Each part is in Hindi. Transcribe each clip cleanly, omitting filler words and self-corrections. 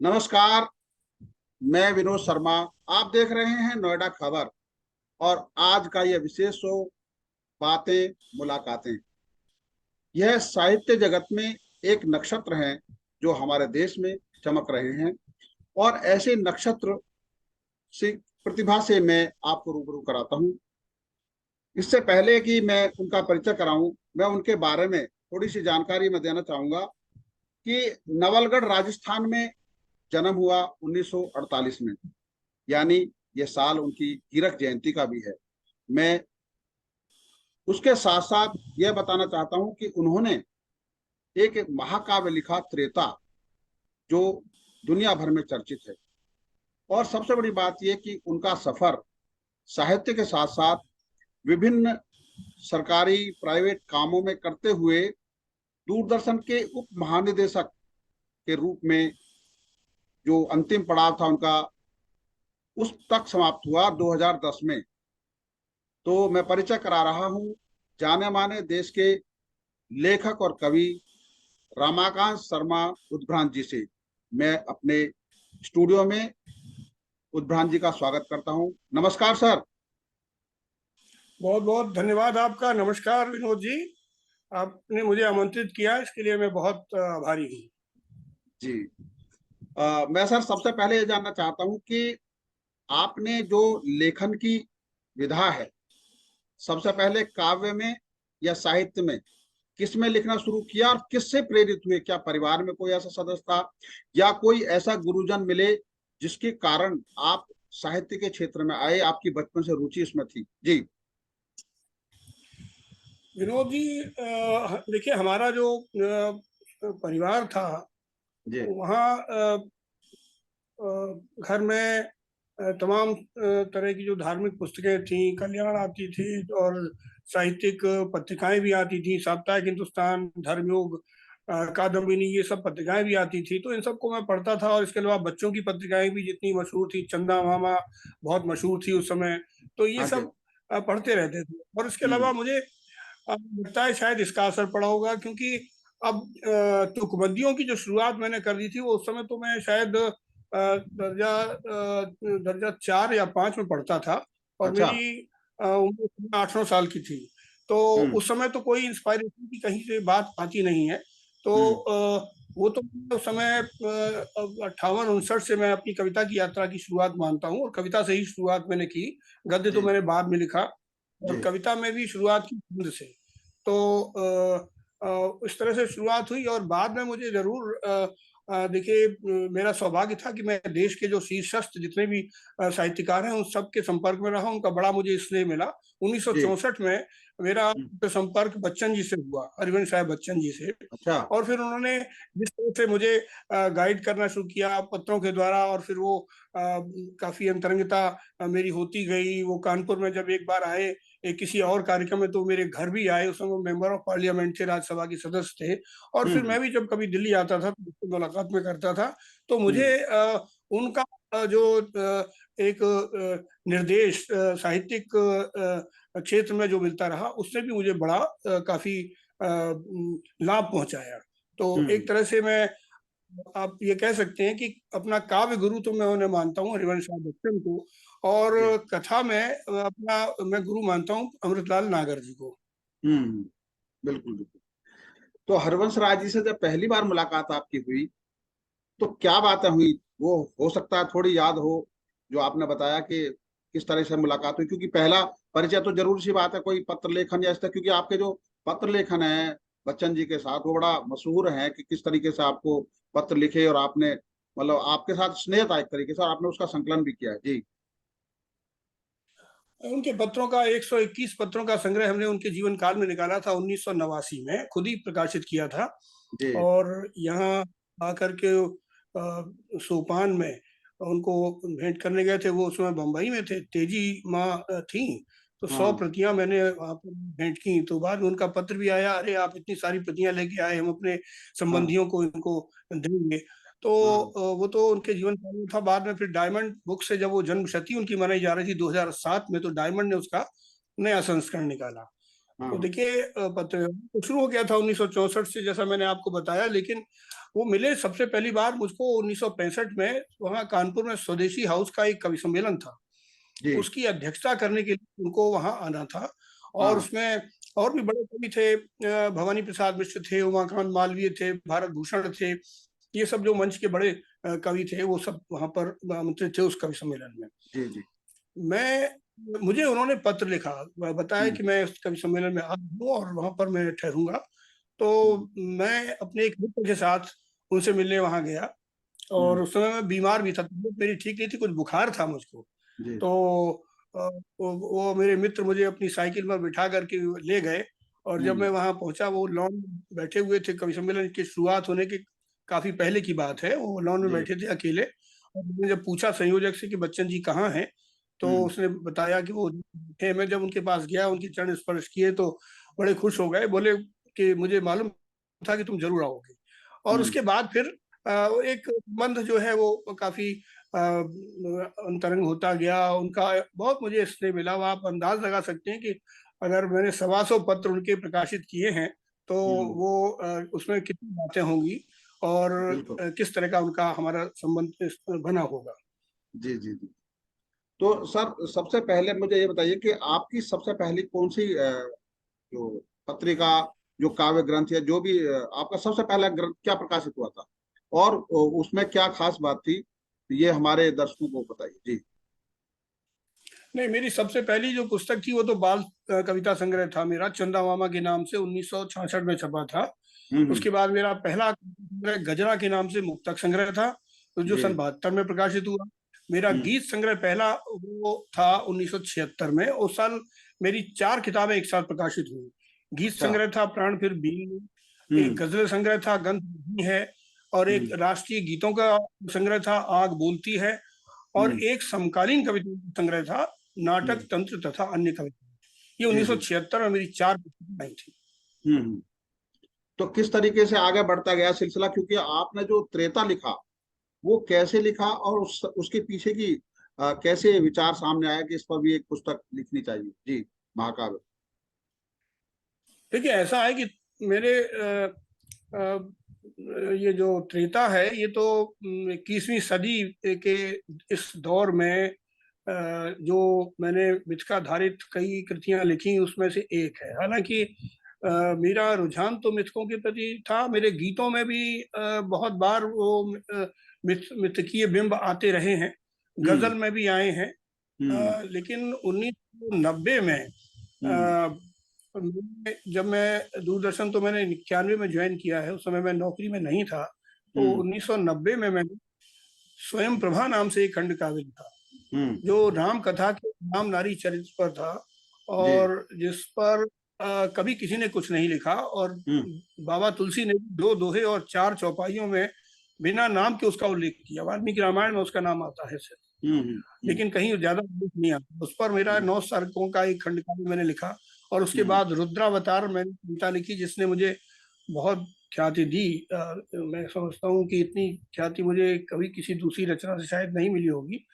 नमस्कार। मैं विनोद शर्मा। आप देख रहे हैं नोएडा खबर। और आज का यह विशेष शो बातें मुलाकातें। यह साहित्य जगत में एक नक्षत्र हैं जो हमारे देश में चमक रहे हैं। और ऐसे नक्षत्र से प्रतिभा से मैं आपको रूबरू कराता हूँ। इससे पहले कि मैं उनका परिचय कराऊं, मैं उनके बारे में थोड़ी सी जानकारी मैं देना चाहूंगा कि नवलगढ़ राजस्थान में जन्म हुआ 1948 में। यानी ये साल उनकी हीरक जयंती का भी है। मैं उसके साथ साथ यह बताना चाहता हूं कि उन्होंने एक महाकाव्य लिखा त्रेता, जो दुनिया भर में चर्चित है। और सबसे बड़ी बात यह कि उनका सफर साहित्य के साथ साथ विभिन्न सरकारी प्राइवेट कामों में करते हुए दूरदर्शन के उप महानिदेशक के रूप में जो अंतिम पड़ाव था उनका, उस तक समाप्त हुआ 2010 में। तो मैं परिचय करा रहा हूं जाने माने देश के लेखक और कवि रमाकांत शर्मा उद्भ्रांत जी से। मैं अपने स्टूडियो में उद्भ्रांत जी का स्वागत करता हूं। नमस्कार सर। बहुत बहुत धन्यवाद आपका। नमस्कार विनोद जी, आपने मुझे आमंत्रित किया, इसके लिए मैं बहुत आभारी हूँ। जी। मैं सर सबसे पहले ये जानना चाहता हूं कि आपने जो लेखन की विधा है, सबसे पहले काव्य में या साहित्य में, किस में लिखना शुरू किया और किससे प्रेरित हुए? क्या परिवार में कोई ऐसा सदस्य था या कोई ऐसा गुरुजन मिले जिसके कारण आप साहित्य के क्षेत्र में आए? आपकी बचपन से रुचि इसमें थी? जी। विनोद जी, देखिए, हमारा जो परिवार था, जी। वहाँ घर में तमाम तरह की जो धार्मिक पुस्तकें थी, कल्याण आती थी, और साहित्यिक पत्रिकाएं भी आती थी। साप्ताहिक हिंदुस्तान, धर्मयोग, कादम्बिनी, ये सब पत्रिकाएं भी आती थी। तो इन सबको मैं पढ़ता था। और इसके अलावा बच्चों की पत्रिकाएं भी जितनी मशहूर थी, चंदा मामा बहुत मशहूर थी उस समय, तो ये हाँ जी। सब पढ़ते रहते थे। और इसके अलावा हम्म। मुझे लगता है शायद इसका असर पड़ा होगा, क्योंकि अब तुकबंदियों की जो शुरुआत मैंने कर दी थी, वो उस समय तो मैं शायद दर्जा 4 या 5 में पढ़ता था। और अच्छा। मेरी उम्र 8-9 साल की थी। तो हम्म। उस समय तो कोई इंस्पायरेशन की कहीं से बात आती नहीं है। तो हम्म। वो तो उस समय 58-59 से मैं अपनी कविता की यात्रा की शुरुआत मानता हूँ, और कविता से ही शुरुआत मैंने की। गद्य तो जी। मैंने बाद में लिखा, जी। और कविता में भी शुरुआत की छंद से। तो इस तरह से शुरुआत हुई। और बाद में मुझे जरूर देखिए, मेरा सौभाग्य था कि मैं देश के जो शीर्षस्थ जितने भी साहित्यकार हैं, उन सब के संपर्क में रहा। उनका बड़ा मुझे इसलिए मिला, जी। 1964 में मेरा हम्म। संपर्क बच्चन जी से हुआ, हरिवंश साहब बच्चन जी से। अच्छा। और फिर उन्होंने जिस तरह से मुझे गाइड करना शुरू किया पत्रों के द्वारा, और फिर वो काफी अंतरंगता मेरी होती गई। वो कानपुर में जब एक बार आए किसी और कार्यक्रम में, तो मेरे घर भी आए। उस समय मेंबर ऑफ पार्लियामेंट थे, राज्यसभा के सदस्य थे। और फिर हम्म। मैं भी जब कभी दिल्ली आता था तो उससे मुलाकात में करता था। तो मुझे हम्म। उनका जो एक निर्देश साहित्यिक क्षेत्र में जो मिलता रहा, उससे भी मुझे बड़ा काफी लाभ पहुंचाया। तो एक हम्म। तरह से मैं, आप ये कह सकते हैं कि अपना काव्य गुरु तो मैं उन्हें मानता हूँ, हरिवंश राय बच्चन को। और जी। कथा में अपना मैं गुरु मानता हूँ अमृतलाल नागर जी को। हम्म। बिल्कुल बिल्कुल। तो हरवंश राय जी से जब पहली बार मुलाकात आपकी हुई तो क्या बातें हुई? वो हो सकता है थोड़ी याद हो, जो आपने बताया कि किस तरह से मुलाकात हुई। क्योंकि पहला परिचय तो जरूर सी बात है, कोई पत्र लेखन या इस तरह, क्योंकि आपके जो पत्र लेखन है बच्चन जी के साथ वो बड़ा मशहूर है कि किस तरीके से आपको पत्र लिखे और आपने, मतलब आपके साथ स्नेह था एक तरीके से, और आपने उसका संकलन भी किया है। जी। उनके पत्रों का 121 पत्रों का संग्रह हमने उनके जीवन काल में निकाला था, 1989 में खुद ही प्रकाशित किया था। जी। और यहाँ आकर के सोपान में उनको भेंट करने गए थे। वो उस समय बम्बई में थे, तेजी माँ थी। तो 100 हाँ। प्रतियां मैंने वहाँ पर भेंट की। तो बाद में उनका पत्र भी आया, अरे आप इतनी सारी प्रतियां लेके आए, हम अपने हाँ। संबंधियों को इनको देंगे। तो हाँ। वो तो उनके जीवन काल में था। बाद में फिर डायमंड बुक से जब वो जन्म शती उनकी मनाई जा रही थी 2007 में, तो डायमंड ने उसका नया संस्करण निकाला। हाँ तो हाँ। देखिए पत्र तो शुरू हो गया था 1964 से, जैसा मैंने आपको बताया, लेकिन वो मिले सबसे पहली बार मुझको 1965 में, वहाँ कानपुर में स्वदेशी हाउस का एक कवि सम्मेलन था। जी। उसकी अध्यक्षता करने के लिए उनको वहाँ आना था। हाँ और हाँ। उसमें और भी बड़े कवि थे, भवानी प्रसाद मिश्र थे, उमाकांत मालवीय थे, भारत भूषण थे। ये सब जो मंच के बड़े कवि थे, वो सब वहाँ पर आमंत्रित थे उस कवि सम्मेलन में। जी जी। मैं मुझे उन्होंने पत्र लिखा, बताया हम्म कि मैं इस कवि सम्मेलन में आ रहा हूँ और वहां पर मैं ठहरूंगा। तो हम्म। मैं अपने एक मित्र के साथ उनसे मिलने वहां गया। और हम्म। उस समय मैं बीमार भी था, तबीयत मेरी ठीक नहीं थी, कुछ बुखार था मुझको। जी। तो वो मेरे मित्र मुझे अपनी साइकिल पर बिठा करके ले गए। और जब हम्म। मैं वहां पहुंचा, वो लॉन में बैठे हुए थे, कवि सम्मेलन की शुरुआत होने के काफी पहले की बात है, वो लॉन में जी। बैठे थे अकेले। और मैंने जब पूछा संयोजक से कि बच्चन जी कहाँ हैं, तो हम्म उसने बताया कि वो थे। मैं जब उनके पास गया, उनके चरण स्पर्श किए, तो बड़े खुश हो गए, बोले कि मुझे मालूम था कि तुम जरूर आओगे। और हम्म। उसके बाद फिर एक संबंध जो है वो काफी अंतरंग होता गया उनका। बहुत मुझे स्नेह मिला। वो आप अंदाज लगा सकते हैं कि अगर मैंने 125 पत्र उनके प्रकाशित किए हैं, तो हम्म। वो उसमें कितनी बातें होंगी, और बिल्कुल। किस तरह का उनका हमारा संबंध बना होगा। जी जी जी। तो सर, सबसे पहले मुझे ये बताइए कि आपकी सबसे पहली कौन सी जो पत्रिका, जो काव्य ग्रंथ या जो भी आपका सबसे पहला ग्रंथ क्या प्रकाशित हुआ था, और उसमें क्या खास बात थी, ये हमारे दर्शकों को बताइए जी। नहीं, मेरी सबसे पहली जो पुस्तक थी वो तो बाल कविता संग्रह था मेरा, चंदा मामा के नाम से 1966 में छपा था। हम्म। उसके बाद मेरा पहला संग्रह गजरा के नाम से मुक्तक संग्रह था, तो जो सन जी। 72 में प्रकाशित हुआ। मेरा हम्म। गीत संग्रह पहला वो था 1976 में। उस साल मेरी 4 किताबें एक साथ प्रकाशित हुई। गीत अच्छा। संग्रह था प्राण फिर बीन, एक हम्म गजल संग्रह था गंध नहीं है, और एक हम्म राष्ट्रीय गीतों का संग्रह था आग बोलती है, और हम्म एक समकालीन कविता संग्रह था नाटक हम्म। तंत्र तथा अन्य कविता। ये जी जी। 1976 में मेरी 4 पुस्तकें आई थी। हम्म। तो किस तरीके से आगे बढ़ता गया सिलसिला, क्योंकि आपने जो त्रेता लिखा वो कैसे लिखा, और उसके पीछे की कैसे विचार सामने आया कि इस पर भी एक पुस्तक लिखनी चाहिए जी, महाकाव्य। देखिए, ऐसा है कि मेरे ये जो त्रेता है, ये तो 21वीं सदी के इस दौर में जो मैंने मिथक आधारित कई कृतियां लिखी उसमें से एक है। हालांकि मेरा रुझान तो मिथकों के प्रति था, मेरे गीतों में भी बहुत बार वो मिथकीय बिंब आते रहे हैं, हम्म गजल में भी आए हैं। हम्म लेकिन 1990 में हम्म जब मैं दूरदर्शन, तो मैंने 91 में ज्वाइन किया है, उस समय मैं नौकरी में नहीं था। तो हम्म 1990 में मैंने स्वयं प्रभा नाम से एक खंड काव्य लिखा, हम्म। जो राम कथा के राम नारी चरित्र पर था, जी। और जिस पर कभी किसी ने कुछ नहीं लिखा। और हम्म बाबा तुलसी ने 2 दोहे और 4 चौपाइयों में बिना नाम के उसका उल्लेख किया। वाल्मीकि रामायण में उसका नाम आता है सिर्फ, हम्म। लेकिन कहीं ज्यादा उल्लेख नहीं आता। उस पर मेरा हम्म 9 सर्कों का एक खंड काव्य मैंने लिखा। और उसके हम्म बाद रुद्रावतार मैंने कविता लिखी, जिसने मुझे बहुत ख्याति दी। मैं समझता हूँ कि इतनी ख्याति मुझे कभी किसी दूसरी रचना से शायद नहीं मिली होगी।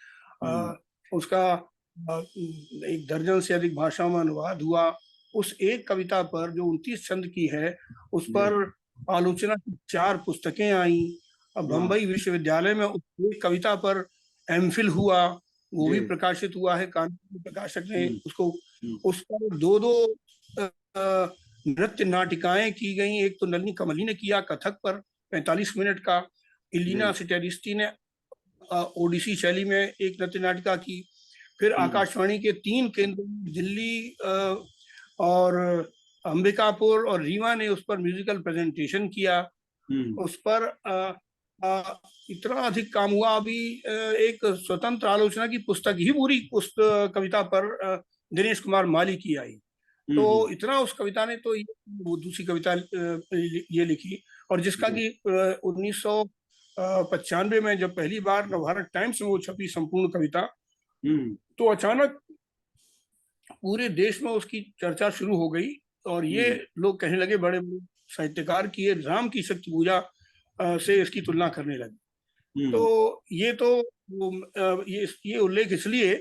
हम्म उसका 1 दर्जन से अधिक भाषाओं में अनुवाद हुआ। उस एक कविता पर जो 29 छंद की है, उस जी। पर आलोचना की 4 पुस्तकें आई। अब हाँ। बम्बई विश्वविद्यालय में उस एक कविता पर एमफिल हुआ, वो जी। भी प्रकाशित हुआ है, कानपुर प्रकाशक ने हम्म उसको। हम्म उस पर 2 नृत्य नाटिकाएं की गई। एक तो नलिनी कमली ने किया कथक पर 45 मिनट का, इलिना जी। सिटेरिस्टी ने ओडिसी शैली में एक नृत्य नाटिका की। फिर हम्म आकाशवाणी के 3 केंद्र, दिल्ली और अंबिकापुर और रीवा ने उस पर म्यूजिकल प्रेजेंटेशन किया। हम्म। उस पर इतना अधिक काम हुआ। अभी एक स्वतंत्र आलोचना की पुस्तक ही पूरी उस कविता पर दिनेश कुमार माली की आई। तो हम्म। इतना उस कविता ने तो वो दूसरी कविता ये लिखी। और जिसका जी। कि 1995 में जब पहली बार नवभारत टाइम्स में वो छपी संपूर्ण कविता, हम्म तो अचानक पूरे देश में उसकी चर्चा शुरू हो गई। और ये हम्म लोग कहने लगे, बड़े बड़े साहित्यकार, कि ये राम की शक्ति पूजा से इसकी तुलना करने लगे। हम्म तो ये तो ये उल्लेख इसलिए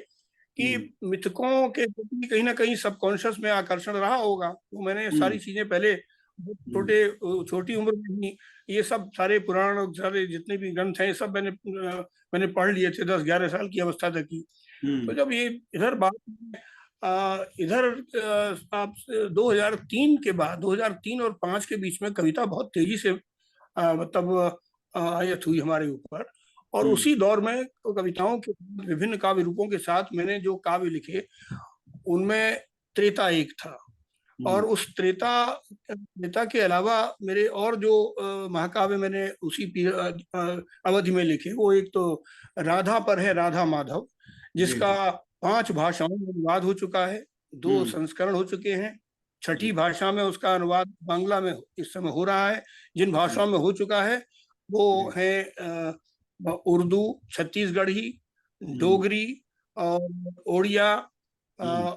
कि मिथकों के प्रति कहीं ना कहीं सबकॉन्शियस में आकर्षण रहा होगा। तो मैंने सारी चीजें पहले छोटी उम्र में ही ये सब सारे पुराण और सारे जितने भी ग्रंथ हैं, सब मैंने पढ़ लिए थे 10-11 साल की अवस्था तक की। तो जब ये इधर बात इधर आप 2003 के बाद 2003 और 2005 के बीच में कविता बहुत तेजी से मतलब आयत हुई हमारे ऊपर। और उसी दौर में कविताओं के विभिन्न काव्य रूपों के साथ मैंने जो काव्य लिखे उनमें त्रेता एक था। और उस त्रेता के अलावा मेरे और जो महाकाव्य मैंने उसी अवधि में लिखे, वो एक तो राधा पर है, राधा माधव, जिसका 5 भाषाओं में अनुवाद हो चुका है, 2 संस्करण हो चुके हैं। 6ठी भाषा में उसका अनुवाद बांग्ला में इस समय हो रहा है। जिन भाषाओं में हो चुका है वो है उर्दू, छत्तीसगढ़ी, डोगरी और ओडिया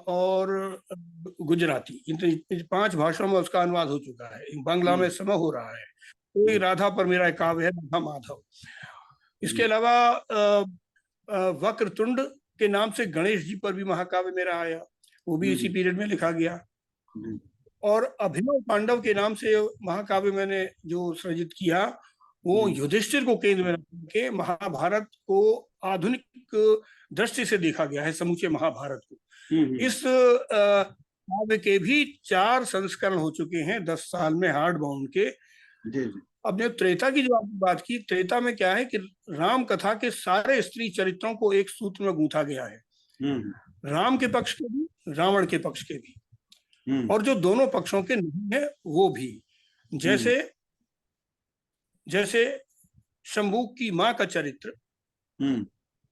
और गुजराती। इन 5 भाषाओं में उसका अनुवाद हो चुका है। बांग्ला में समय हो रहा है। तो राधा पर मेरा काव्य है, राधा माधव। इसके अलावा वक्रतुंड के नाम से गणेश जी पर भी महाकाव्य मेरा आया, वो भी इसी पीरियड में लिखा गया। और अभिनव पांडव के नाम से महाकाव्य मैंने जो सृजित किया वो युधिष्ठिर को केंद्र में रख के महाभारत को आधुनिक दृष्टि से देखा गया है, समूचे महाभारत को। इस काव्य के भी 4 संस्करण हो चुके हैं 10 साल में हार्ड बाउंड के। अब जो त्रेता की जो आपने बात की, त्रेता में क्या है कि राम कथा के सारे स्त्री चरित्रों को एक सूत्र में गूंथा गया है, राम के पक्ष के भी, रावण के पक्ष के भी, और जो दोनों पक्षों के नहीं है वो भी। जैसे शंभू की माँ का चरित्र,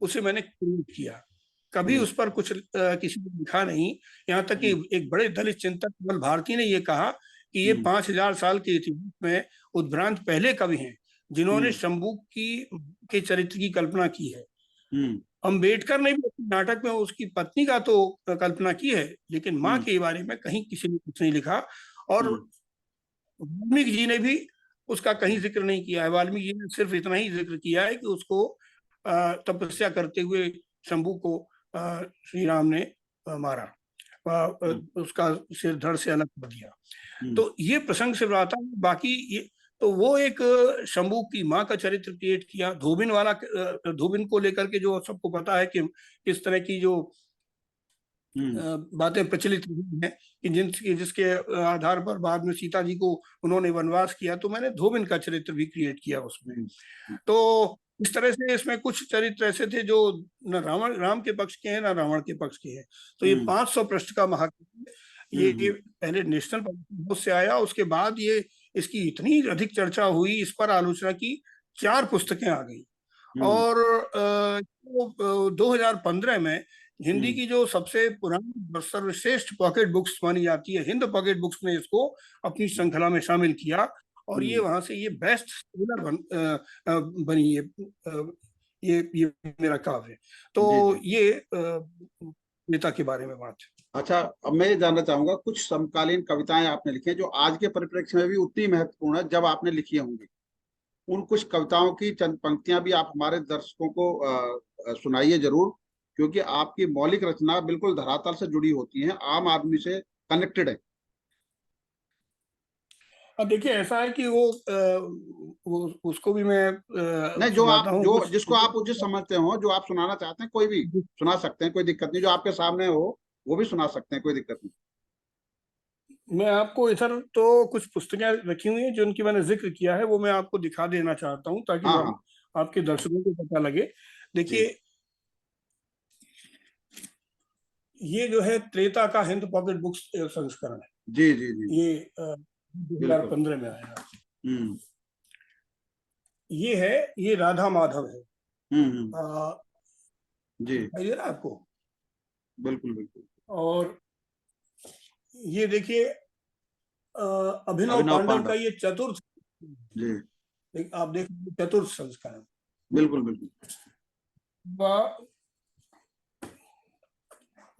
उसे मैंने क्रिएट किया, कभी उस पर कुछ किसी ने लिखा नहीं। यहाँ तक कि एक बड़े दलित चिंतक कमल भारती ने ये कहा कि ये 5000 साल के इतिहास में उद्भ्रांत पहले कवि हैं जिन्होंने शंभू के चरित्र की कल्पना की है। अम्बेडकर ने भी नाटक में उसकी पत्नी का तो कल्पना की है, लेकिन माँ के बारे में कहीं किसी ने कुछ नहीं लिखा। और वाल्मीकि जी ने भी उसका कहीं जिक्र नहीं किया है। वाल्मीकि जी ने सिर्फ इतना ही जिक्र किया है कि उसको तपस्या करते हुए शंभू को श्री राम ने मारा, उसका सिर धड़ से अलग कर दिया। तो ये प्रसंग से आता है। बाकी ये तो वो एक शंभू की माँ का चरित्र क्रिएट किया। धोबिन को लेकर के जो सबको पता है कि किस तरह की जो बातें प्रचलित हैं कि जिसके आधार पर बाद में सीता जी को उन्होंने वनवास किया, तो मैंने धोबिन का चरित्र भी क्रिएट किया उसमें। तो इस तरह से इसमें कुछ चरित्र ऐसे थे जो न राम के पक्ष के हैं न रावण के पक्ष के हैं। तो ये 500 पृष्ठ का महाकाव्य ये पहले नेशनल पब्लिशिंग हाउस से आया, उसके बाद ये इसकी इतनी अधिक चर्चा हुई, इस पर आलोचना की, 4 पुस्तकें आ गई। और 2015 में हिंदी की जो सबसे पुरानी सर्वश्रेष्ठ पॉकेट बुक्स मानी जाती है, हिंद पॉकेट बुक्स ने इसको अपनी श्रृंखला में शामिल किया और ये वहां से ये बेस्ट सेलर बनी ये मेरा काव्य है। तो ये नेता के बारे में बात है। अच्छा, अब मैं ये जानना चाहूंगा, कुछ समकालीन कविताएं आपने लिखी हैं जो आज के परिप्रेक्ष्य में भी उतनी महत्वपूर्ण है जब आपने लिखी होंगी। उन कुछ कविताओं की चंद पंक्तियां भी आप हमारे दर्शकों को सुनाइए जरूर, क्योंकि आपकी मौलिक रचना बिल्कुल धरातल से जुड़ी होती है, आम आदमी से कनेक्टेड है। अब देखिए ऐसा है कि वो उसको भी मैं नहीं, जो आप जिसको आप उचित समझते हो, जो आप सुनाना चाहते हैं, कोई भी सुना सकते हैं, कोई दिक्कत नहीं। जो आपके सामने हो वो भी सुना सकते हैं, कोई दिक्कत नहीं। मैं आपको इधर तो कुछ पुस्तकें रखी हुई हैं जिनकी मैंने जिक्र किया है, वो मैं आपको दिखा देना चाहता हूँ ताकि आपके दर्शकों को पता लगे। देखिए ये जो है त्रेता का हिंद पॉकेट बुक्स संस्करण है। जी जी जी, ये 2015 में आया। ये है, ये राधा माधव है। जी, दिखाई दे रहा है आपको? बिल्कुल बिल्कुल। और ये देखिए अभिनव पांडव का ये चतुर्थ, जी आप देख चतुर्थ संस्करण। बिल्कुल बिल्कुल।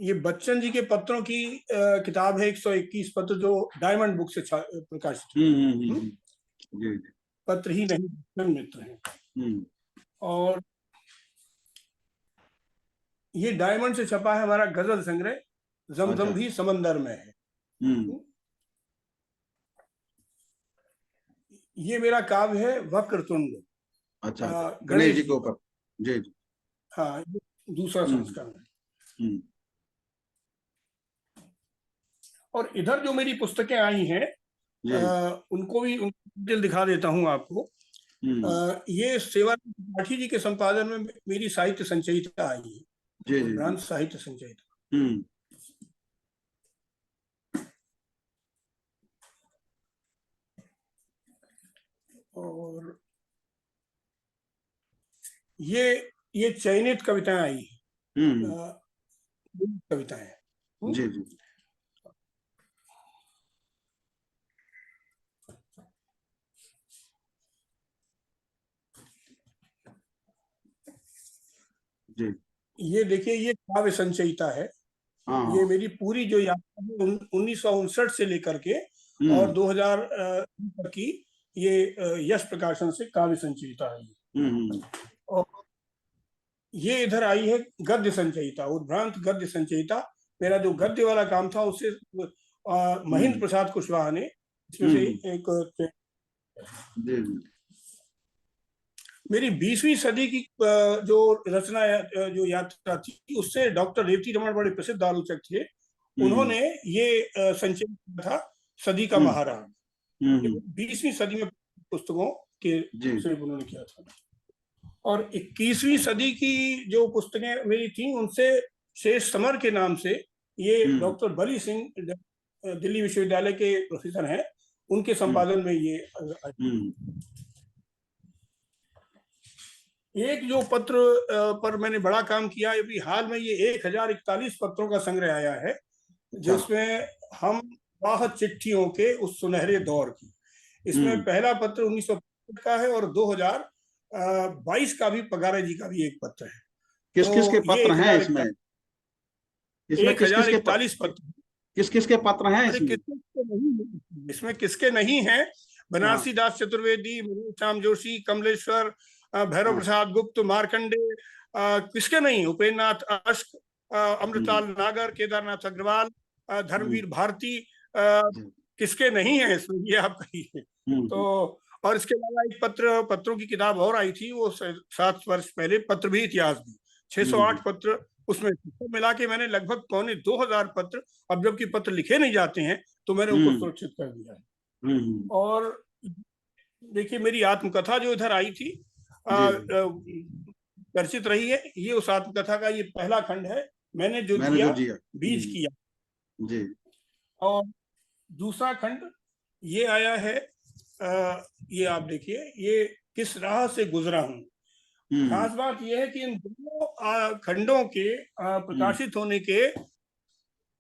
ये बच्चन जी के पत्रों की किताब है, 121 पत्र, जो डायमंड बुक से प्रकाशित है। पत्र ही नहीं बच्चन मित्र हैं। और ये डायमंड से छपा है हमारा गजल संग्रह जमजम भी समंदर में है। ये मेरा काव्य है वक्रतुंड, अच्छा, गणेश गणेश जी जी के ऊपर। पर। जी जी। हाँ, ये दूसरा संस्करण है। और इधर जो मेरी पुस्तकें आई हैं, उनको भी डिटेल दिखा देता हूँ आपको। ये सेवा त्रिपाठी जी के संपादन में मेरी साहित्य संचयिता आई है, जी उद्भ्रांत साहित्य संचयिता। और ये चयनित कविताएं आई हैं, कविताएं। जी जी। जी। ये देखिए, ये काव्य संचयिता है। ये मेरी पूरी जो यात्रा है 1959 से लेकर के और 2000 तक की, ये यश प्रकाशन से काव्य संचयिता है। और ये इधर आई है गद्य संचयिता, उद्भ्रांत गद्य संचयिता। मेरा जो गद्य वाला काम था उससे महेंद्र प्रसाद कुशवाहा ने इसमें से एक मेरी 20वीं सदी की जो रचना जो यात्रा थी, उससे डॉक्टर रेवती रमन बड़े प्रसिद्ध आलोचक थे, उन्होंने ये संचय किया था सदी का महाराज। 20वीं सदी में पुस्तकों के से उन्होंने किया था। और 21वीं सदी की जो पुस्तकें मेरी थी, उनसे शेष समर के नाम से, ये डॉक्टर बली सिंह दिल्ली विश्वविद्यालय के प्रोफेसर हैं, उनके संपादन में ये एक जो पत्र पर मैंने बड़ा काम किया, अभी हाल में ये 1041 पत्रों का संग्रह आया है, जिसमें हम वाह चिट्ठियों के उस सुनहरे दौर की, इसमें पहला पत्र 1965 का है और 2022 का भी पगारे जी का भी एक पत्र है। किस किस के पत्र हैं इसमें? इसमें 1041 पत्र। किस किस के पत्र हैं इसमें किसके नहीं है? बनारसी दास चतुर्वेदी, श्याम जोशी, कमलेश्वर, भैरव प्रसाद गुप्त, मार्कंडे, किसके नहीं? उपेंद्र नाथ अश्क, अमृतलाल नागर, केदारनाथ अग्रवाल, धर्मवीर भारती, किसके नहीं है इसमें, ये आप कहिए। तो और इसके अलावा एक पत्रों की किताब और आई थी, वो 7 वर्ष पहले, पत्र भी इतिहास भी, 608 पत्र उसमें मिला के मैंने लगभग 2500 पत्र, अब जबकि पत्र लिखे नहीं जाते हैं तो मैंने उनको सुरक्षित कर दिया है। और देखिए, मेरी आत्मकथा जो इधर आई थी, चर्चित रही है, ये उस आत्मकथा का ये पहला खंड है, मैंने जो जिया बीज किया जी। और दूसरा खंड ये आया है, ये आप देखिए, ये किस राह से गुजरा हूं। खास बात यह है कि इन दोनों खंडों के प्रकाशित होने के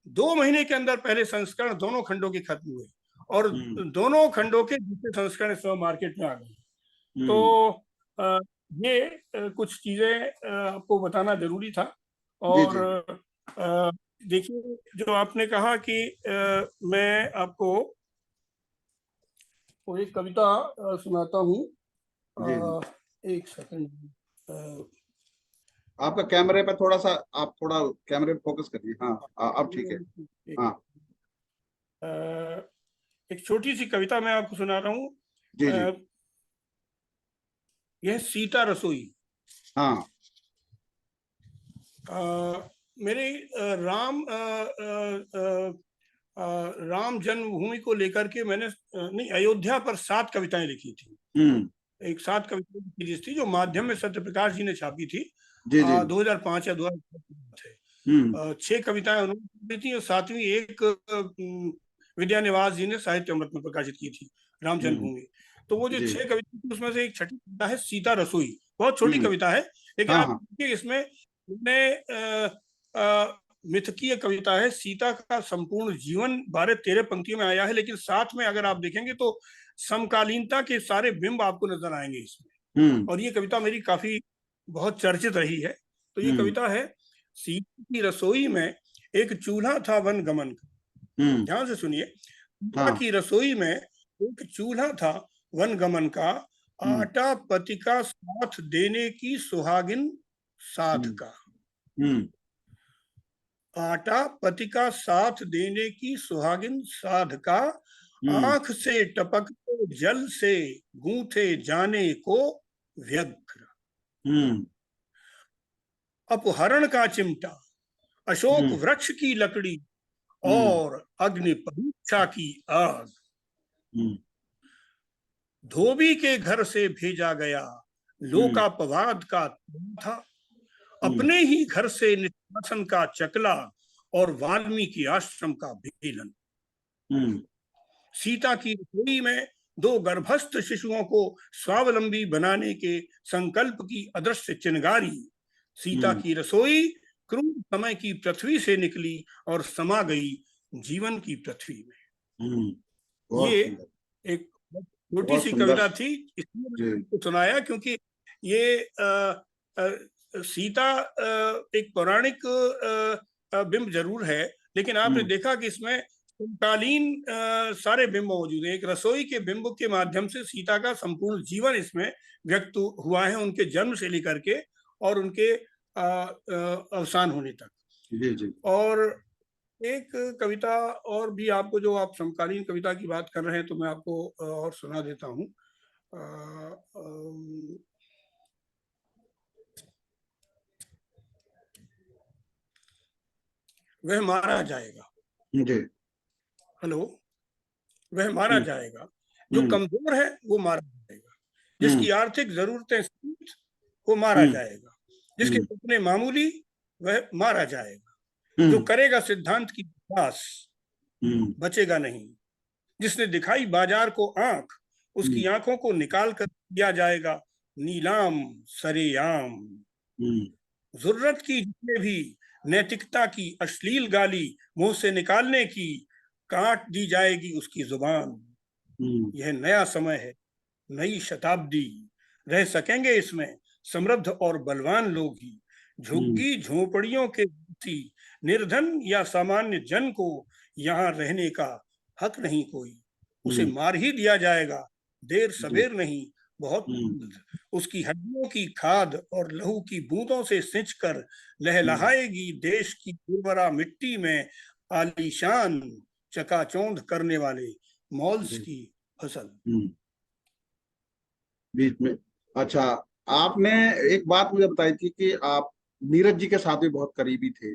2 महीने के अंदर पहले संस्करण दोनों खंडों के खत्म हुए और दोनों खंडों के दूसरे संस्करण इस मार्केट में आ गए। तो ये कुछ चीजें आपको बताना जरूरी था। और देखिए, जो आपने कहा कि मैं आपको वो एक कविता सुनाता हूँ। एक सेकंड, आपका कैमरे पे थोड़ा सा, आप थोड़ा कैमरे पे फोकस करिए। हाँ, अब ठीक है। हाँ, एक छोटी सी कविता मैं आपको सुना रहा हूँ। जी जी। यह सीता रसोई। हाँ। मेरे राम जन्मभूमि को लेकर के मैंने नहीं, अयोध्या पर 7 कविताएं लिखी थी। एक 7 कविताएं की सीरीज थी जो माध्यम में सत्यप्रकाश जी ने छापी थी। 2005 या 2006 थे। 6 कविताएं उन्होंने लिखी थी और 7वीं एक विद्यानिवास जी ने साहित्य अमृत में प्रकाशित की थी, राम जन्मभूमि। तो वो जो 6 कविता थी, उसमें से एक छठी कविता है सीता रसोई। बहुत छोटी कविता है, लेकिन आप देखिए इसमें मिथकीय कविता है। सीता का संपूर्ण जीवन 12-13 पंक्तियों में आया है, लेकिन साथ में अगर आप देखेंगे तो समकालीनता के सारे बिंब आपको नजर आएंगे इसमें। और ये कविता मेरी काफी बहुत चर्चित रही है। तो ये कविता है, सीता की रसोई में एक चूल्हा था वन गमन का। ध्यान से सुनिए, सीता की रसोई में एक चूल्हा था वन गमन का, आटा पति का साथ देने की सुहागिन साध का। आटा पति का साथ देने की सुहागिन साधका, आंख से टपकते जल से गूंथे जाने को व्यग्र। अपहरण का चिमटा, अशोक वृक्ष की लकड़ी और अग्नि परीक्षा की आग। धोबी के घर से भेजा गया लोकापवाद का था, अपने ही घर से निष्कासन का चकला और वाल्मीकि आश्रम का भेलन। सीता की रसोई में 2 गर्भस्थ शिशुओं को स्वावलंबी बनाने के संकल्प की अदृश्य चिनगारी। सीता की रसोई क्रूर समय की पृथ्वी से निकली और समा गई जीवन की पृथ्वी में। ये एक छोटी सी कविता थी, इसलिए मैंने सुनाया क्योंकि ये सीता एक पौराणिक बिंब जरूर है, लेकिन आपने देखा कि इसमें समकालीन सारे बिंब मौजूद हैं। एक रसोई के बिंब के माध्यम से सीता का संपूर्ण जीवन इसमें व्यक्त हुआ है, उनके जन्म से लेकर के और उनके अवसान होने तक। जी जी। और एक कविता और भी आपको, जो आप समकालीन कविता की बात कर रहे हैं, तो मैं आपको और सुना देता हूँ। वह मारा जाएगा। जी। हेलो। वह मारा जाएगा जो कमजोर है, वो मारा जाएगा। जिसकी आर्थिक जरूरतें वो मारा जाएगा। जिसके सपने मामूली, वह मारा जाएगा। जो करेगा सिद्धांत की विकास, बचेगा नहीं। जिसने दिखाई बाजार को आंख, उसकी आंखों को निकाल कर दिया जाएगा नीलाम सरेआम। जरूरत की जिसने भी नैतिकता की अश्लील गाली मुंह से निकालने की, काट दी जाएगी उसकी जुबान। यह नया समय है, नई शताब्दी, रह सकेंगे इसमें समृद्ध और बलवान लोग ही। झुग्गी झोपड़ियों के निर्धन या सामान्य जन को यहाँ रहने का हक नहीं कोई। उसे मार ही दिया जाएगा, देर सबेर नहीं, बहुत उसकी हड्डियों की खाद और लहू की बूंदों से सिंचकर लहलहाएगी देश की उर्वरा मिट्टी में आलीशान चकाचौंध करने वाले मॉल्स की फसल। बीच में, अच्छा, आपने एक बात मुझे बताई थी कि आप नीरज जी के साथ भी बहुत करीबी थे,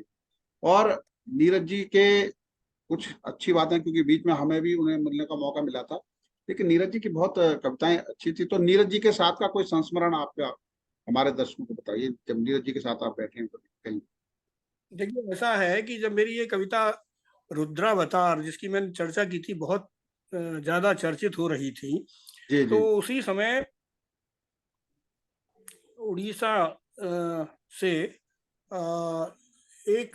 और नीरज जी के कुछ अच्छी बातें, क्योंकि बीच में हमें भी उन्हें मिलने का मौका मिला था, लेकिन नीरज जी की बहुत कविताएं अच्छी थी। तो नीरज जी के साथ का कोई संस्मरण आपका हमारे दर्शकों को बताइए, जब नीरज जी के साथ आप बैठे हैं कहीं। देखिए, ऐसा है कि जब मेरी ये कविता रुद्रावतार, जिसकी मैंने चर्चा की थी, बहुत ज्यादा चर्चित हो रही थी, जी, तो जी। उसी समय उड़ीसा से एक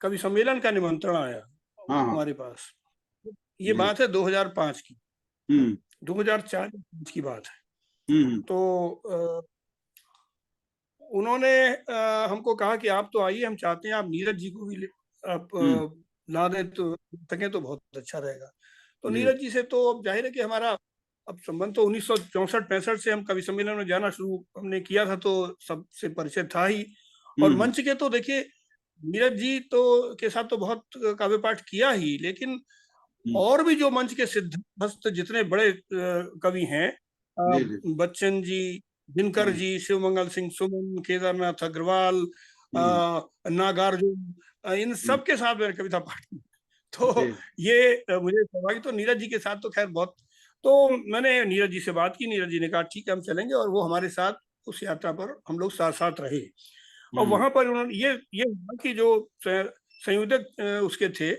कवि सम्मेलन का निमंत्रण आया हमारे पास। ये बात है 2005 की, 2004 की बात है। तो उन्होंने हमको कहा कि आप तो आइए, हम चाहते हैं आप नीरज जी को भी आप ला दें तो सकें तो बहुत अच्छा रहेगा। तो नीरज जी से तो अब जाहिर है कि हमारा अब संबंध तो 1964-65 से हम कवि सम्मेलन में जाना शुरू हमने किया था, तो सबसे परिचय था ही। और मंच के तो देखिए, नीरज जी तो के साथ तो बहुत काव्य पाठ किया ही, लेकिन और भी जो मंच के सिद्धहस्त जितने बड़े कवि हैं, बच्चन जी, दिनकर जी, शिवमंगल सिंह सुमन, केदारनाथ अग्रवाल, नागार्जुन, इन सब के साथ मैंने कविता पाठ की। तो ये मुझे सौभाग्य, तो नीरज जी के साथ तो खैर बहुत। तो मैंने नीरज जी से बात की, नीरज जी ने कहा ठीक है हम चलेंगे, और वो हमारे साथ उस यात्रा पर हम लोग साथ साथ रहे। और वहां पर उन्होंने ये कि जो संयोजक उसके थे,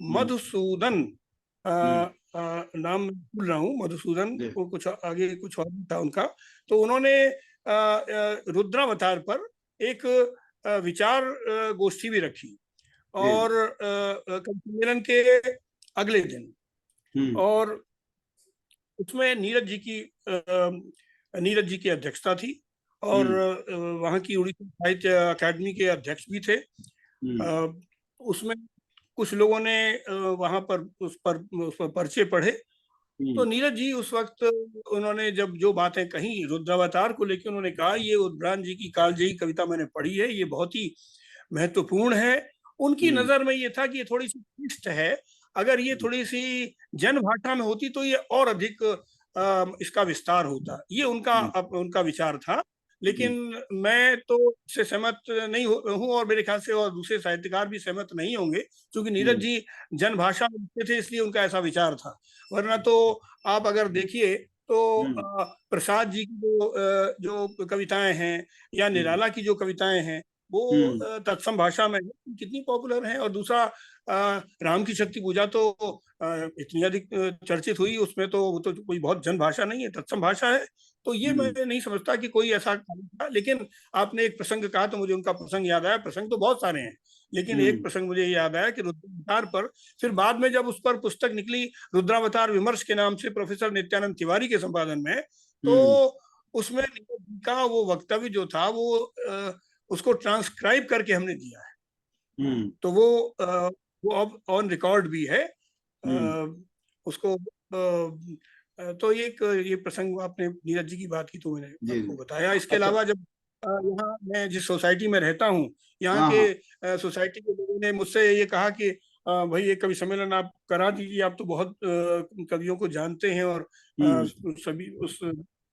मधुसूदन नाम भूल रहा हूँ, मधुसूदन, वो कुछ आगे कुछ और था उनका। तो उन्होंने रुद्रावतार पर एक विचार गोष्ठी भी रखी, और सम्मेलन के अगले दिन, और उसमें नीरज जी की अध्यक्षता थी, और वहाँ की उड़ीसा साहित्य अकादमी के अध्यक्ष भी थे। उसमें कुछ लोगों ने वहां पर उस पर पर्चे पढ़े। तो नीरज जी उस वक्त उन्होंने जब जो बातें कही रुद्रावतार को लेकर, उन्होंने कहा ये उद्भ्रांत जी की कालजयी कविता मैंने पढ़ी है, ये बहुत ही महत्वपूर्ण है। उनकी नजर में ये था कि ये थोड़ी सी क्लिष्ट है, अगर ये थोड़ी सी जन भाषा में होती तो ये और अधिक इसका विस्तार होता, ये उनका विचार था। लेकिन मैं तो इससे सहमत नहीं हूँ, और मेरे ख्याल से और दूसरे साहित्यकार भी सहमत नहीं होंगे, क्योंकि नीरज जी जनभाषा में लिखते थे इसलिए उनका ऐसा विचार था। वरना तो आप अगर देखिए तो प्रसाद जी की जो कविताएं हैं या निराला की जो कविताएं हैं वो तत्सम भाषा में कितनी पॉपुलर हैं। और दूसरा राम की शक्ति पूजा तो इतनी अधिक चर्चित हुई, उसमें तो वो तो कोई बहुत जन भाषा नहीं है, तत्सम भाषा है। तो ये मैं नहीं समझता कि कोई ऐसा था। लेकिन आपने एक प्रसंग कहा तो मुझे उनका प्रसंग याद आया। प्रसंग तो बहुत सारे हैं, लेकिन एक प्रसंग मुझे याद आया कि रुद्रावतार पर फिर बाद में जब उस पर पुस्तक निकली रुद्रावतार विमर्श के नाम से प्रोफेसर नित्यानंद तिवारी के संपादन में, तो उसमें का वो वक्तव्य जो था उसको ट्रांसक्राइब करके हमने दिया है। तो वो अब ऑन रिकॉर्ड भी है। उसको तो ये प्रसंग आपने नीरज जी की बात की तो मैंने आपको बताया। इसके अलावा जब यहाँ मैं जिस सोसाइटी में रहता हूँ, यहाँ के सोसाइटी के लोगों ने मुझसे ये कहा कि भाई ये कवि सम्मेलन आप करा दीजिए, आप तो बहुत कवियों को जानते हैं और सभी उस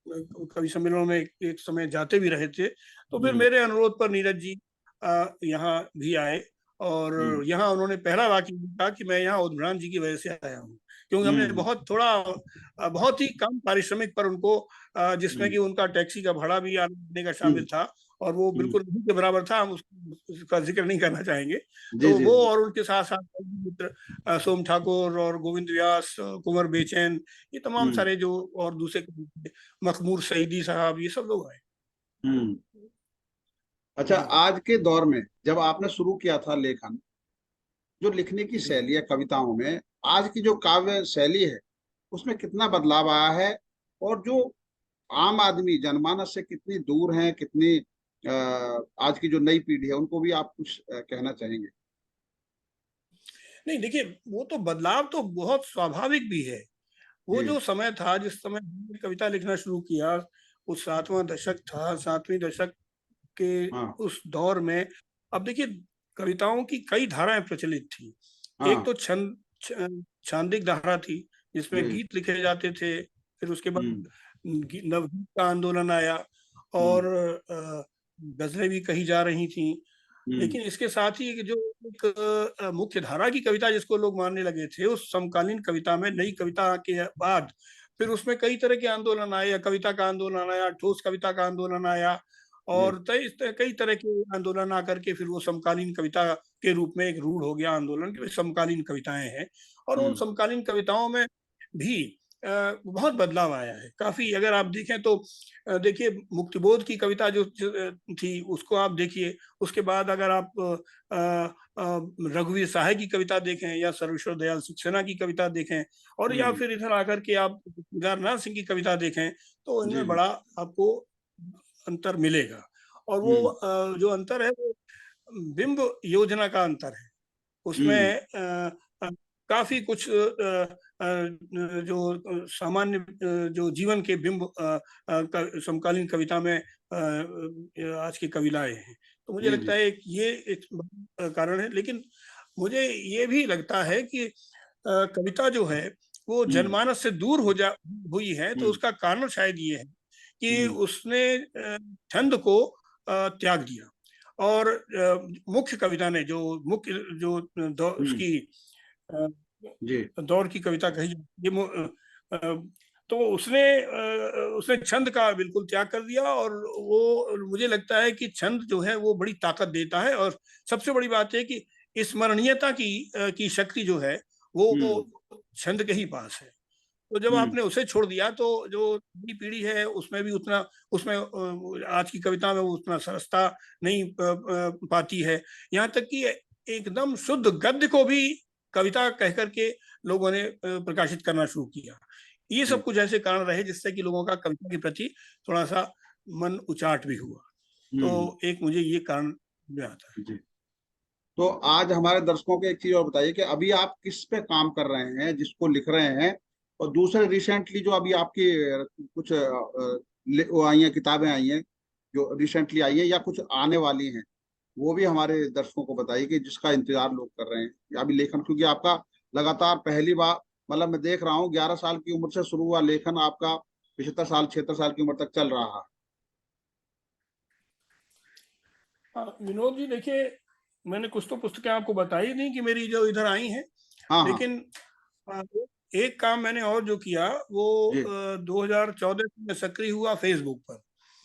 कवि सम्मेलनों में एक समय जाते भी रहे थे। तो फिर मेरे अनुरोध पर नीरज जी यहाँ भी आए, और यहाँ उन्होंने पहला वाक्य कहा कि मैं यहाँ उद्भ्रांत जी की वजह से आया हूँ, क्योंकि हमने बहुत ही कम पारिश्रमिक पर उनको, जिसमें कि उनका टैक्सी का भाड़ा भी आने का शामिल था, और वो बिल्कुल नहीं के बराबर था, हम उसका जिक्र नहीं करना चाहेंगे। तो वो और उनके साथ साथ मित्र सोम ठाकुर और गोविंद व्यास, कुंवर बेचैन, ये तमाम सारे जो और दूसरे मखमूर सईदी साहब, ये सब लोग आए। अच्छा, आज के दौर में जब आपने शुरू किया था लेखन, जो लिखने की शैली है कविताओं में, आज की जो काव्य शैली है उसमें कितना बदलाव आया है, और जो आम आदमी जनमानस से कितनी दूर हैं, कितनी आज की जो नई पीढ़ी है उनको भी आप कुछ कहना चाहेंगे? नहीं, देखिए, वो तो बदलाव तो बहुत स्वाभाविक भी है। वो जो समय था जिस समय कविता लिखना शुरू किया, उस 7वां दशक था, 7वीं दशक के उस दौर में, अब देखिए कविताओं की कई धाराएं प्रचलित थी। एक तो छांदिक धारा थी जिसमें गीत लिखे जाते थे, फिर उसके बाद नवगीत का आंदोलन आया और गजलें भी कही जा रही थी। लेकिन इसके साथ ही जो एक मुख्य धारा की कविता जिसको लोग मानने लगे थे, उस समकालीन कविता में नई कविता के बाद फिर उसमें कई तरह के आंदोलन आए, कविता का आंदोलन आया, ठोस कविता का आंदोलन आया, और कई तरह के आंदोलन आकर के फिर वो समकालीन कविता के रूप में एक रूढ़ हो गया आंदोलन कि समकालीन कविताएं हैं। और उन समकालीन कविताओं में भी बहुत बदलाव आया है काफी। अगर आप देखें तो देखिए मुक्तिबोध की कविता जो थी उसको आप देखिए, उसके बाद अगर आप रघुवीर सहाय की कविता देखें या सर्वेश्वर दयाल सक्सेना की कविता देखें, और या फिर इधर आकर के आप केदारनाथ सिंह की कविता देखें, तो इनमें बड़ा आपको अंतर मिलेगा। और वो जो अंतर है वो बिंब योजना का अंतर है। उसमें काफी कुछ जो सामान्य जो जीवन के बिंब समकालीन कविता में आज के कवि लाए हैं। तो मुझे लगता है ये एक कारण है। लेकिन मुझे ये भी लगता है कि कविता जो है वो जनमानस से दूर हुई है, तो उसका कारण शायद ये है कि उसने छंद को त्याग दिया, और मुख्य कविता ने जो उसकी दौर की कविता कही जाती, तो उसने छंद का बिल्कुल त्याग कर दिया। और वो मुझे लगता है कि छंद जो है वो बड़ी ताकत देता है, और सबसे बड़ी बात है कि स्मरणीयता की शक्ति जो है वो छंद के ही पास है। तो जब आपने उसे छोड़ दिया तो जो नई पीढ़ी है उसमें आज की कविता में वो उतना सरसता नहीं पाती है। यहाँ तक कि एकदम शुद्ध गद्य को भी कविता कह करके लोगों ने प्रकाशित करना शुरू किया। ये सब कुछ ऐसे कारण रहे जिससे कि लोगों का कविता के प्रति थोड़ा सा मन उचाट भी हुआ। तो एक मुझे ये कारण आता है। तो आज हमारे दर्शकों को एक चीज और बताइए कि अभी आप किस पे काम कर रहे हैं, जिसको लिख रहे हैं, और दूसरे रिसेंटली जो अभी आपकी कुछ वो आई हैं, किताबें आई हैं जो रिसेंटली आई है या कुछ आने वाली हैं, वो भी हमारे दर्शकों को बताइए कि जिसका इंतजार लोग कर रहे हैं, या भी लेखन, क्योंकि आपका लगातार पहली बार, मतलब मैं देख रहा हूँ 11 साल की उम्र से शुरू हुआ लेखन आपका 75 साल 76 साल की उम्र तक चल रहा है। हाँ, विनोद जी देखिए, मैंने कुछ तो पुस्तकें आपको बताई नहीं कि मेरी जो इधर आई हैं, हाँ हाँ। लेकिन आ, एक काम मैंने और जो किया वो जी। 2014 में सक्रिय हुआ फेसबुक पर।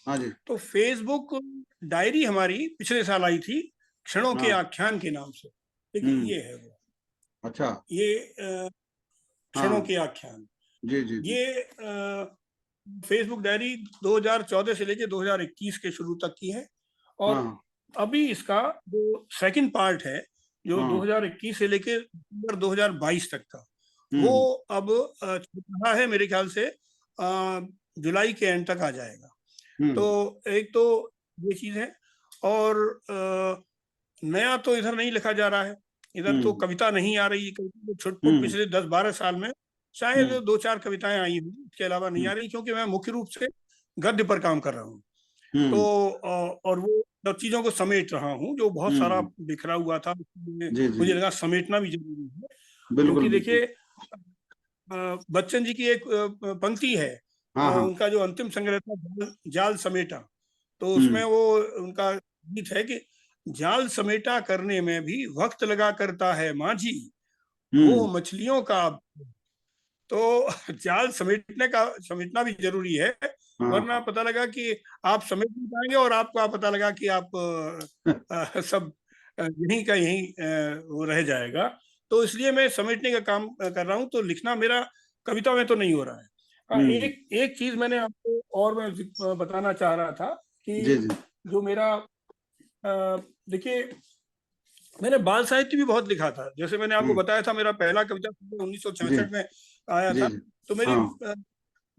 हाँ जी। तो फेसबुक डायरी हमारी पिछले साल आई थी, क्षणों के हाँ। आख्यान के नाम से। देखिए हम्म। ये है वो, अच्छा। ये क्षणों हाँ। के आख्यान, जी जी जी। ये फेसबुक डायरी 2014 से लेके 2021 के शुरू तक की है। और हाँ अभी इसका जो सेकंड पार्ट है, जो हाँ। 2021 से लेके 2022 तक का, वो हम्म अब चल रहा है, मेरे ख्याल से जुलाई के एंड तक आ जाएगा। तो हम्म एक तो ये चीज है। और नया तो इधर नहीं लिखा जा रहा है, इधर तो हम्म कविता नहीं आ रही। कविता तो छुटपुट हम्म पिछले 10-12 साल में शायद हम्म 2-4 कविताएं आई हुई, इसके अलावा नहीं हम्म आ रही, क्योंकि मैं मुख्य रूप से गद्य पर काम कर रहा हूँ। तो हम्म और वो सब चीजों को समेट रहा हूँ जो बहुत सारा हम्म। बिखरा हुआ था, उसमें जी जी। मुझे लगा समेटना भी जरूरी है। बिल्कुल क्योंकि बिल्कुल। देखिए, बच्चन जी की एक पंक्ति है, हाँ हाँ। उनका जो अंतिम संग्रह था जाल समेटा, तो उसमें हम्म वो उनका गीत है कि जाल समेटा करने में भी वक्त लगा करता है माझी, हो हम्म। मछलियों का। तो जाल समेटना भी जरूरी है, हाँ वरना हाँ। पता लगा कि आप समेट नहीं पाएंगे और आपको पता लगा कि आप सब यहीं का यहीं वो रह जाएगा। तो इसलिए मैं समेटने का काम कर रहा हूँ। तो लिखना मेरा कविता में तो नहीं हो रहा है। हम्म। एक एक चीज मैंने आपको और मैं बताना चाह रहा था जी कि जी। जो मेरा देखिए, मैंने बाल साहित्य भी बहुत लिखा था। जैसे मैंने आपको हम्म। बताया था, मेरा पहला कविता जी 1966 में आया जी था। जी। तो हाँ।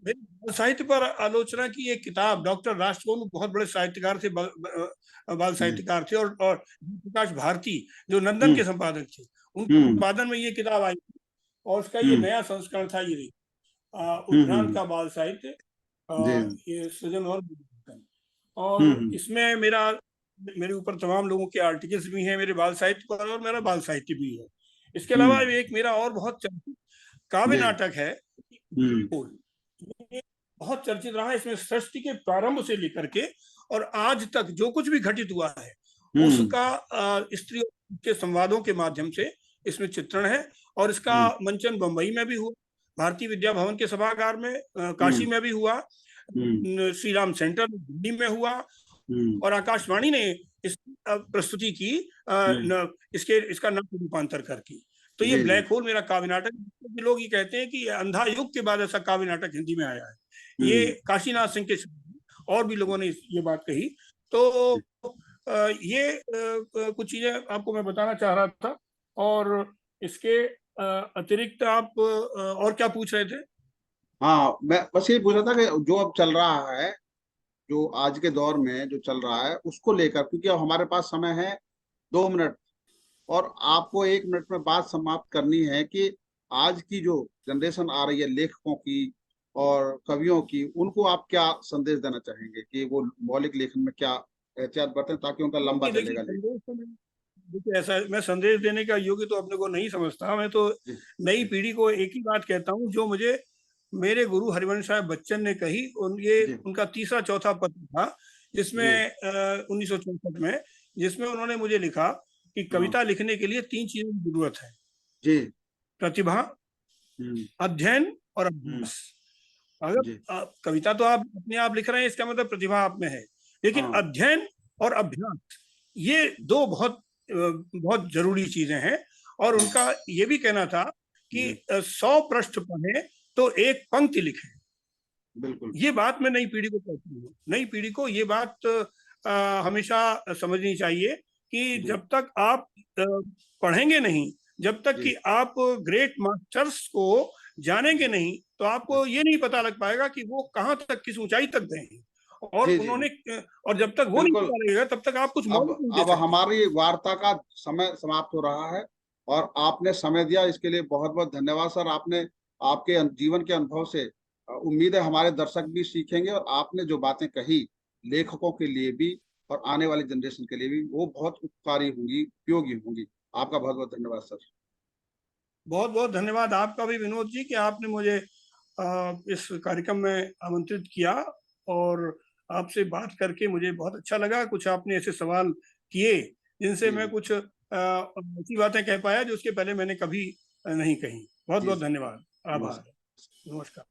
मेरी बाल साहित्य पर आलोचना की एक किताब, डॉक्टर राष्ट्रकुमार बहुत बड़े साहित्यकार थे, बाल जी। साहित्यकार थे, और प्रकाश भारती जो नंदन हम्म के संपादक थे, उनके हम्म संपादन में ये किताब आई थी। और उसका ये हम्म नया संस्करण था, ये उद्भ्रांत हम्म। का बाल साहित्य, जी। ये सृजन और विवेचन। हम्म और हम्म इसमें मेरे ऊपर तमाम लोगों के आर्टिकल्स भी हैं, मेरे बाल साहित्य पर, और मेरा बाल साहित्य भी है। इसके अलावा हम्म। एक मेरा और बहुत चर्चित काव्य जी। नाटक है, हम्म फूल। ये बहुत चर्चित रहा है। इसमें सृष्टि के प्रारंभ से लेकर के और आज तक जो कुछ भी घटित हुआ है, हम्म उसका स्त्री के संवादों के माध्यम से इसमें चित्रण है। और इसका हम्म मंचन बंबई में भी हुआ, भारतीय विद्या भवन के सभागार में, काशी हम्म में भी हुआ, हम्म श्री राम सेंटर दिल्ली में हुआ, हम्म और आकाशवाणी ने इस प्रस्तुति की, हम्म। इसका नाट्य रूपांतर करके। तो ये जी जी। ब्लैक होल मेरा काव्य नाटक, लोग ये कहते हैं कि अंधा युग के बाद ऐसा काव्य नाटक हिंदी में आया है। ये हम्म। काशीनाथ सिंह के, और भी लोगों ने ये बात कही। तो ये कुछ चीजें आपको मैं बताना चाह रहा था। और इसके अतिरिक्त आप और क्या पूछ रहे थे? हाँ, मैं बस ये पूछ रहा था कि जो अब चल रहा है, जो आज के दौर में जो चल रहा है उसको लेकर, क्योंकि अब हमारे पास समय है 2 मिनट, और आपको 1 मिनट में बात समाप्त करनी है कि आज की जो जनरेशन आ रही है लेखकों की और कवियों की, उनको आप क्या संदेश देना चाहेंगे कि वो मौलिक लेखन में क्या एहतियात बरतें ताकि उनका लंबा नहीं, देखिए चलेगा लेखन। संदेश तो देखिए, ऐसा मैं संदेश देने का योग्य तो अपने को नहीं समझता। मैं तो जी नई जी पीढ़ी को एक ही बात कहता हूँ, जो मुझे मेरे गुरु हरिवंश साहब बच्चन ने कही। ये जी उनका तीसरा चौथा पत्र था, जिसमें जी। 1964 में, जिसमें उन्होंने मुझे लिखा कि हाँ। कविता लिखने के लिए 3 चीजों की जरूरत है: जी। प्रतिभा, हम्म अध्ययन और हम्म। अभ्यास। अगर जी। कविता तो आप अपने आप लिख रहे हैं, इसका मतलब प्रतिभा आप में है, लेकिन हाँ। अध्ययन और अभ्यास, ये दो बहुत जरूरी चीजें हैं। और हाँ। उनका ये भी कहना था कि जी। 100 पृष्ठ पढ़े तो एक पंक्ति लिखे। बिल्कुल। ये बात मैं नई पीढ़ी को कहती हूँ, नई पीढ़ी को ये बात हमेशा समझनी चाहिए कि जी जब तक आप पढ़ेंगे नहीं, जब तक जी। कि आप ग्रेट मास्टर्स को जानेंगे नहीं, तो जी आपको ये नहीं पता लग पाएगा कि वो कहाँ तक, किस ऊंचाई तक गए हैं। और जी जी। उन्होंने और जब तक वो नहीं बिल्कुल। पता लगेगा, तब तक आप कुछ अब मौलिक नहीं दे अब सकते। हमारी वार्ता का समय समाप्त हो रहा है, और आपने समय दिया इसके लिए बहुत बहुत धन्यवाद सर। आपने आपके जीवन के अनुभव से उम्मीद है हमारे दर्शक भी सीखेंगे, और आपने जो बातें कही लेखकों के लिए भी और आने वाली जनरेशन के लिए भी वो बहुत उपकारी होंगी, उपयोगी होंगी। आपका बहुत बहुत धन्यवाद सर। बहुत बहुत धन्यवाद आपका भी विनोद जी कि आपने मुझे इस कार्यक्रम में आमंत्रित किया, और आपसे बात करके मुझे बहुत अच्छा लगा। कुछ आपने ऐसे सवाल किए जिनसे जी मैं जी कुछ ऐसी बातें कह पाया जो उसके पहले मैंने कभी नहीं कही। बहुत जी बहुत सर। धन्यवाद। आभार। नमस्कार। नमस्कार।